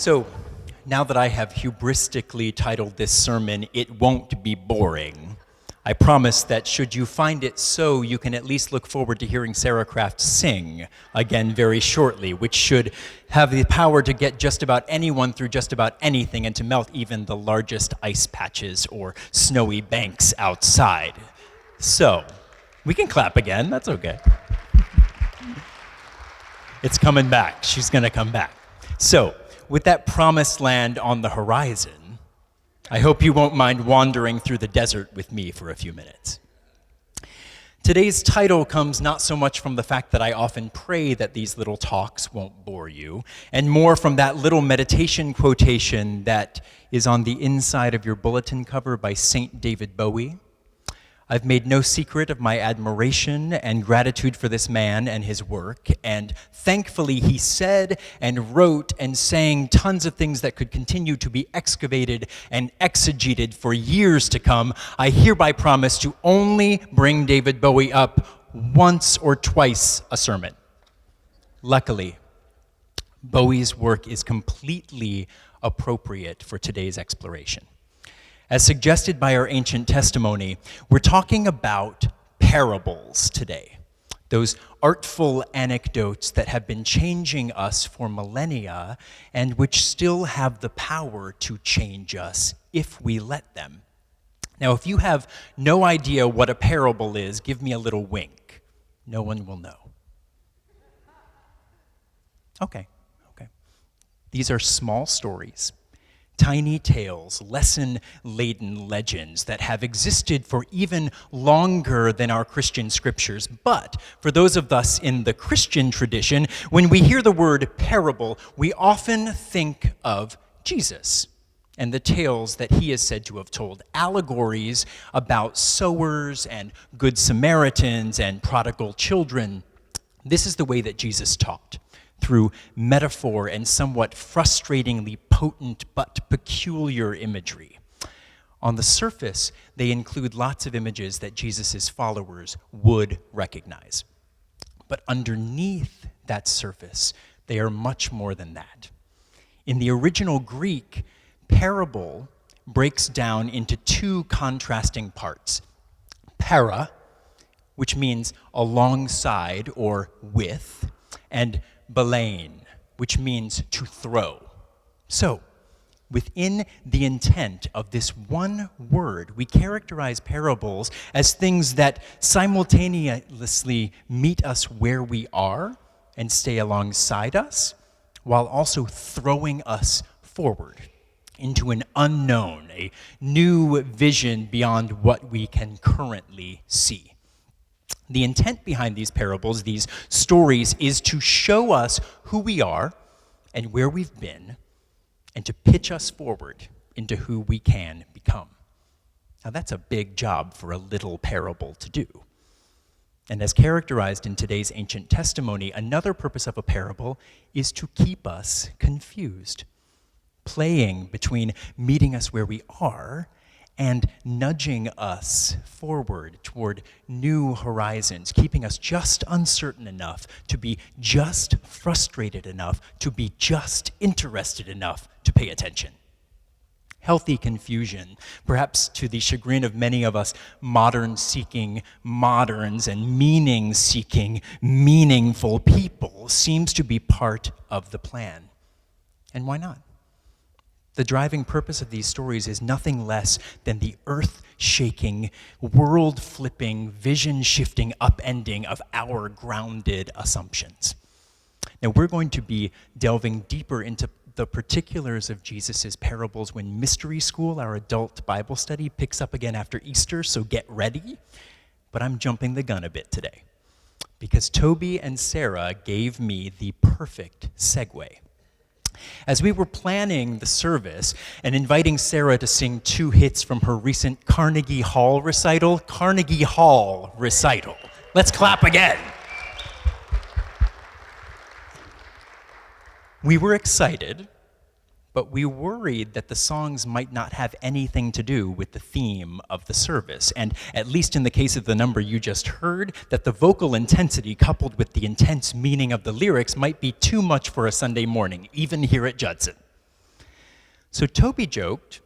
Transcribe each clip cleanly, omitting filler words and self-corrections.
So, now that I have hubristically titled this sermon, "It Won't Be Boring," I promise that should you find it so, you can at least look forward to hearing Sarah Kraft sing again very shortly, which should have the power to get just about anyone through just about anything and to melt even the largest ice patches or snowy banks outside. So, we can clap again, that's okay. It's coming back, she's gonna come back. So, with that promised land on the horizon, I hope you won't mind wandering through the desert with me for a few minutes. Today's title comes not so much from the fact that I often pray that these little talks won't bore you, and more from that little meditation quotation that is on the inside of your bulletin cover by Saint David Bowie. I've made no secret of my admiration and gratitude for this man and his work, and thankfully he said and wrote and sang tons of things that could continue to be excavated and exegeted for years to come. I hereby promise to only bring David Bowie up once or twice a sermon. Luckily, Bowie's work is completely appropriate for today's exploration. As suggested by our ancient testimony, we're talking about parables today. Those artful anecdotes that have been changing us for millennia and which still have the power to change us if we let them. Now, if you have no idea what a parable is, give me a little wink. No one will know. Okay. These are small stories. Tiny tales, lesson-laden legends that have existed for even longer than our Christian scriptures. But for those of us in the Christian tradition, when we hear the word parable, we often think of Jesus and the tales that he is said to have told, allegories about sowers and good Samaritans and prodigal children. This is the way that Jesus taught, through metaphor and somewhat frustratingly potent but peculiar imagery. On the surface, they include lots of images that Jesus' followers would recognize. But underneath that surface, they are much more than that. In the original Greek, parable breaks down into two contrasting parts. Para, which means alongside or with, and balein, which means to throw. So, within the intent of this one word, we characterize parables as things that simultaneously meet us where we are and stay alongside us, while also throwing us forward into an unknown, a new vision beyond what we can currently see. The intent behind these parables, these stories, is to show us who we are and where we've been, and to pitch us forward into who we can become. Now that's a big job for a little parable to do. And as characterized in today's ancient testimony, another purpose of a parable is to keep us confused, playing between meeting us where we are and nudging us forward toward new horizons, keeping us just uncertain enough to be just frustrated enough to be just interested enough to pay attention. Healthy confusion, perhaps to the chagrin of many of us modern-seeking moderns and meaning-seeking meaningful people, seems to be part of the plan. And why not? The driving purpose of these stories is nothing less than the earth-shaking, world-flipping, vision-shifting upending of our grounded assumptions. Now, we're going to be delving deeper into the particulars of Jesus' parables when Mystery School, our adult Bible study, picks up again after Easter, so get ready. But I'm jumping the gun a bit today, because Toby and Sarah gave me the perfect segue. As we were planning the service and inviting Sarah to sing two hits from her recent Carnegie Hall recital, let's clap again. We were excited, but we worried that the songs might not have anything to do with the theme of the service, and at least in the case of the number you just heard, that the vocal intensity coupled with the intense meaning of the lyrics might be too much for a Sunday morning, even here at Judson. So Toby joked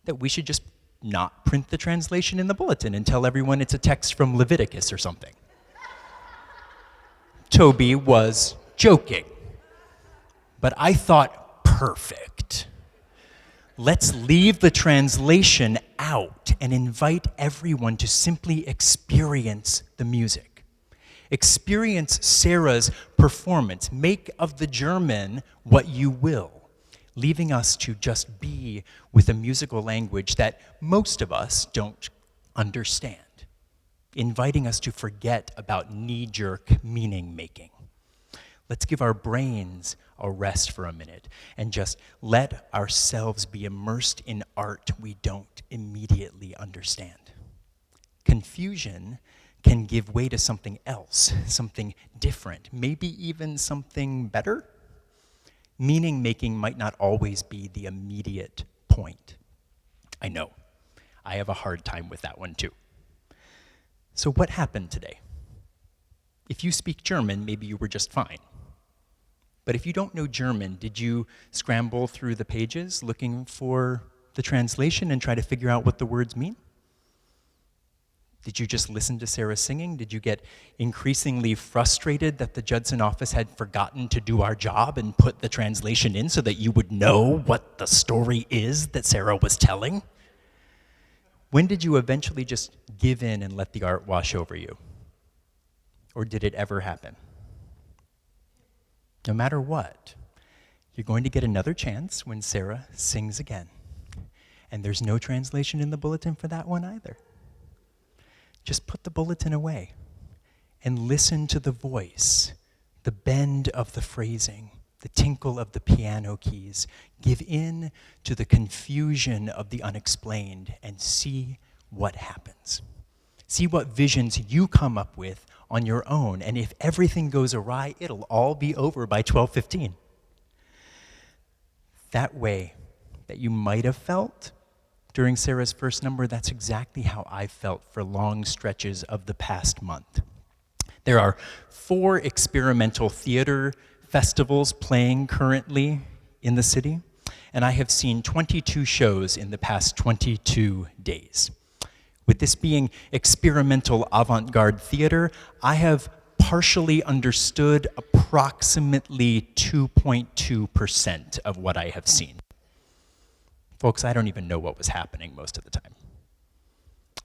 that we should just not print the translation in the bulletin and tell everyone it's a text from Leviticus or something. Toby was joking, but I thought, perfect. Let's leave the translation out and invite everyone to simply experience the music. Experience Sarah's performance. Make of the German what you will, leaving us to just be with a musical language that most of us don't understand, inviting us to forget about knee-jerk meaning-making. Let's give our brains a rest for a minute and just let ourselves be immersed in art we don't immediately understand. Confusion can give way to something else, something different, maybe even something better. Meaning-making might not always be the immediate point. I know. I have a hard time with that one too. So what happened today? If you speak German, maybe you were just fine. But if you don't know German, did you scramble through the pages looking for the translation and try to figure out what the words mean? Did you just listen to Sarah singing? Did you get increasingly frustrated that the Judson office had forgotten to do our job and put the translation in so that you would know what the story is that Sarah was telling? When did you eventually just give in and let the art wash over you? Or did it ever happen? No matter what, you're going to get another chance when Sarah sings again. And there's no translation in the bulletin for that one either. Just put the bulletin away and listen to the voice, the bend of the phrasing, the tinkle of the piano keys. Give in to the confusion of the unexplained and see what happens. See what visions you come up with on your own. And if everything goes awry, it'll all be over by 12:15. That way that you might have felt during Sarah's first number, that's exactly how I felt for long stretches of the past month. There are 4 experimental theater festivals playing currently in the city, and I have seen 22 shows in the past 22 days. With this being experimental avant-garde theater, I have partially understood approximately 2.2% of what I have seen. Folks, I don't even know what was happening most of the time.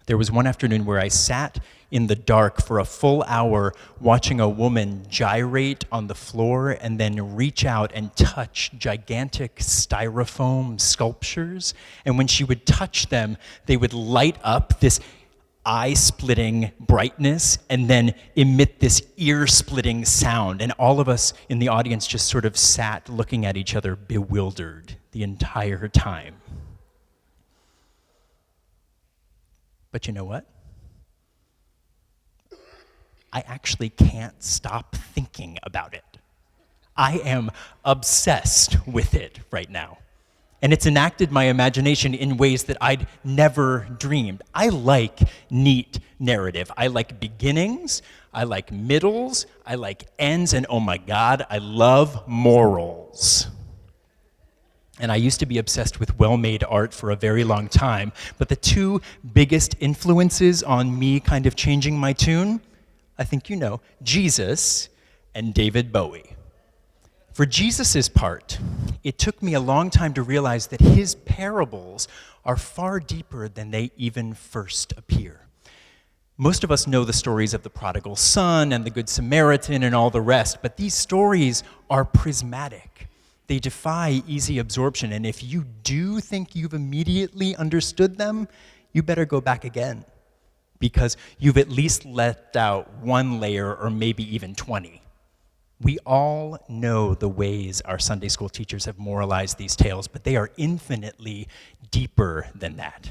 There was one afternoon where I sat in the dark for a full hour watching a woman gyrate on the floor and then reach out and touch gigantic styrofoam sculptures. And when she would touch them, they would light up this eye-splitting brightness and then emit this ear-splitting sound. And all of us in the audience just sort of sat looking at each other bewildered the entire time. But you know what? I actually can't stop thinking about it. I am obsessed with it right now. And it's enacted my imagination in ways that I'd never dreamed. I like neat narrative. I like beginnings, I like middles, I like ends, and oh my God, I love morals. And I used to be obsessed with well-made art for a very long time, but the 2 biggest influences on me kind of changing my tune, I think you know, Jesus and David Bowie. For Jesus' part, it took me a long time to realize that his parables are far deeper than they even first appear. Most of us know the stories of the prodigal son and the Good Samaritan and all the rest, but these stories are prismatic. They defy easy absorption, and if you do think you've immediately understood them, you better go back again, because you've at least left out 1 layer or maybe even 20. We all know the ways our Sunday school teachers have moralized these tales, but they are infinitely deeper than that.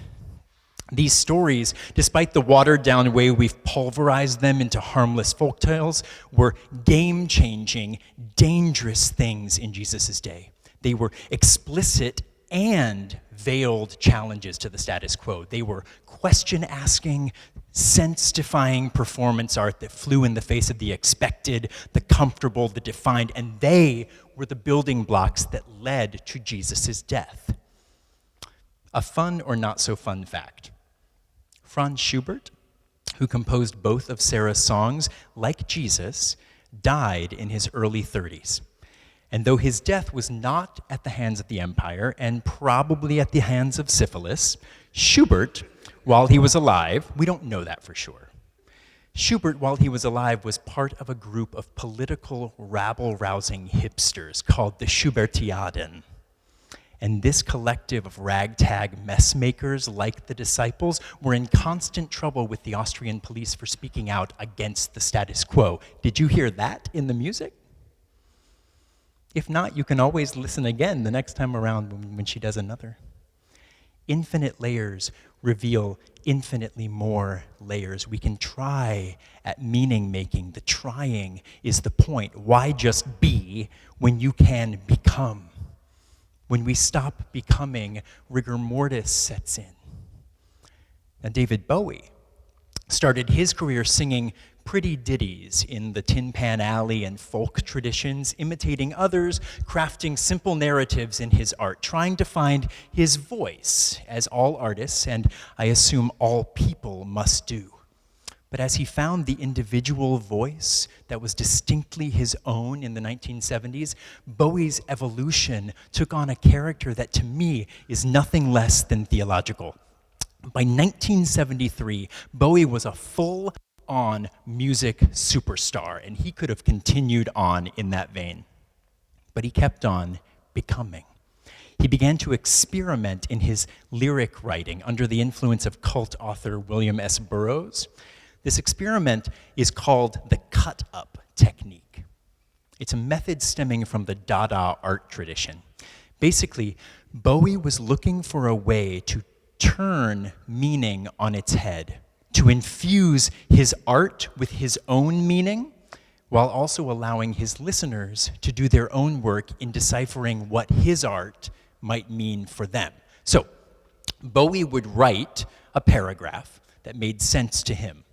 These stories, despite the watered-down way we've pulverized them into harmless folktales, were game-changing, dangerous things in Jesus' day. They were explicit and veiled challenges to the status quo. They were question-asking, sense-defying performance art that flew in the face of the expected, the comfortable, the defined, and they were the building blocks that led to Jesus' death. A fun or not so fun fact. Franz Schubert, who composed both of Sarah's songs, like Jesus, died in his early 30s. And though his death was not at the hands of the empire and probably at the hands of syphilis, Schubert, while he was alive, we don't know that for sure. Schubert, while he was alive, was part of a group of political rabble-rousing hipsters called the Schubertiaden. And this collective of ragtag messmakers, like the disciples, were in constant trouble with the Austrian police for speaking out against the status quo. Did you hear that in the music? If not, you can always listen again the next time around when she does another. Infinite layers reveal infinitely more layers. We can try at meaning making. The trying is the point. Why just be when you can become? When we stop becoming, rigor mortis sets in. Now, David Bowie started his career singing pretty ditties in the Tin Pan Alley and folk traditions, imitating others, crafting simple narratives in his art, trying to find his voice, as all artists, and I assume all people, must do. But as he found the individual voice that was distinctly his own in the 1970s, Bowie's evolution took on a character that to me is nothing less than theological. By 1973, Bowie was a full-on music superstar, and he could have continued on in that vein. But he kept on becoming. He began to experiment in his lyric writing under the influence of cult author William S. Burroughs. This experiment is called the cut-up technique. It's a method stemming from the Dada art tradition. Basically, Bowie was looking for a way to turn meaning on its head, to infuse his art with his own meaning, while also allowing his listeners to do their own work in deciphering what his art might mean for them. So, Bowie would write a paragraph that made sense to him,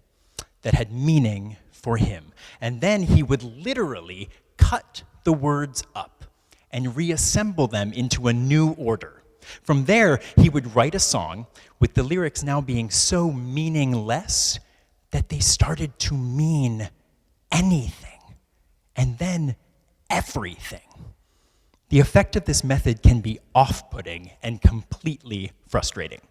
that had meaning for him. And then he would literally cut the words up and reassemble them into a new order. From there, he would write a song with the lyrics now being so meaningless that they started to mean anything, and then everything. The effect of this method can be off-putting and completely frustrating.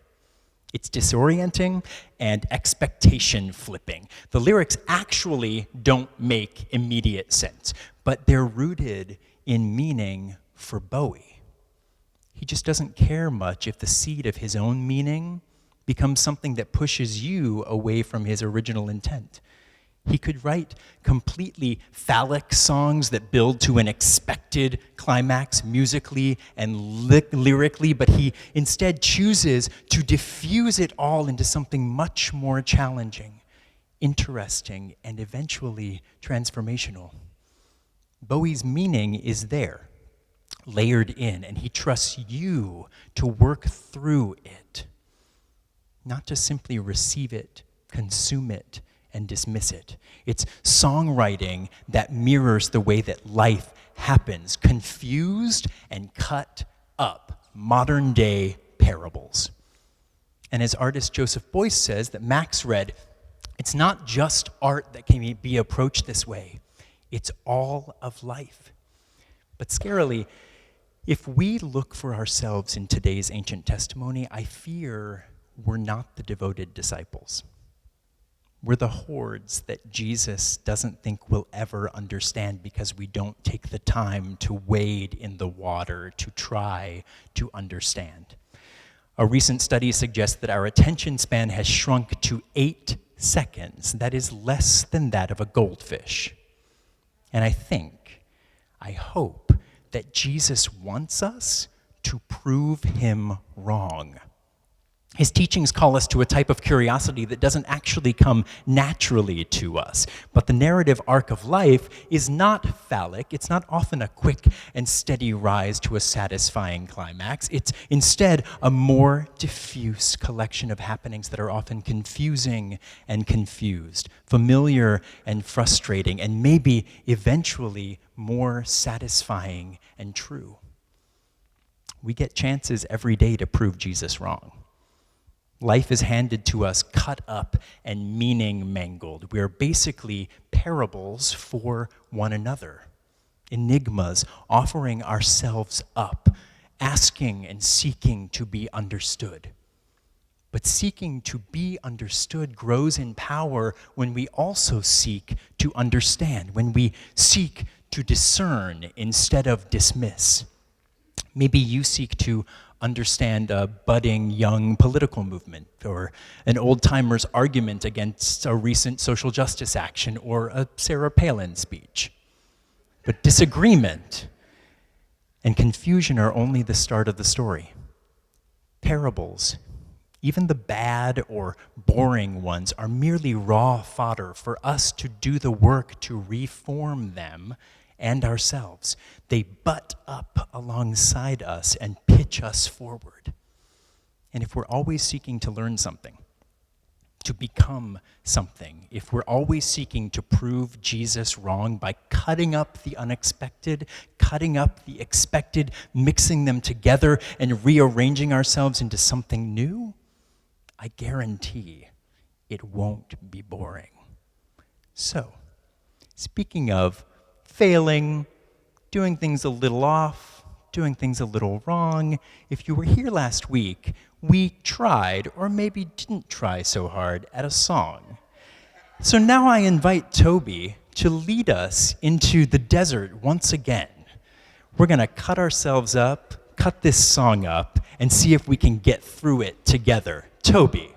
It's disorienting and expectation flipping. The lyrics actually don't make immediate sense, but they're rooted in meaning for Bowie. He just doesn't care much if the seed of his own meaning becomes something that pushes you away from his original intent. He could write completely phallic songs that build to an expected climax musically and lyrically, but he instead chooses to diffuse it all into something much more challenging, interesting, and eventually transformational. Bowie's meaning is there, layered in, and he trusts you to work through it, not to simply receive it, consume it, and dismiss it. It's songwriting that mirrors the way that life happens, confused and cut up, modern-day parables. And as artist Joseph Beuys says, that Max read, it's not just art that can be approached this way, it's all of life. But scarily, if we look for ourselves in today's ancient testimony, I fear we're not the devoted disciples. We're the hordes that Jesus doesn't think we'll ever understand because we don't take the time to wade in the water to try to understand. A recent study suggests that our attention span has shrunk to 8 seconds. That is less than that of a goldfish. And I hope that Jesus wants us to prove him wrong. His teachings call us to a type of curiosity that doesn't actually come naturally to us. But the narrative arc of life is not phallic. It's not often a quick and steady rise to a satisfying climax. It's instead a more diffuse collection of happenings that are often confusing and confused, familiar and frustrating, and maybe eventually more satisfying and true. we get chances every day to prove Jesus wrong. Life is handed to us cut up and meaning mangled. We are basically parables for one another, enigmas, offering ourselves up, asking and seeking to be understood. But seeking to be understood grows in power when we also seek to understand, when we seek to discern instead of dismiss. Maybe you seek to understand a budding young political movement, or an old-timer's argument against a recent social justice action, or a Sarah Palin speech. But disagreement and confusion are only the start of the story. Parables, even the bad or boring ones, are merely raw fodder for us to do the work to reform them and ourselves. They butt up alongside us and pitch us forward. And if we're always seeking to learn something, to become something, if we're always seeking to prove Jesus wrong by cutting up the unexpected, cutting up the expected, mixing them together, and rearranging ourselves into something new, I guarantee it won't be boring. So, speaking of failing, doing things a little off, doing things a little wrong, if you were here last week, we tried, or maybe didn't try so hard, at a song. So now I invite Toby to lead us into the desert once again. We're going to cut ourselves up, cut this song up, and see if we can get through it together. Toby.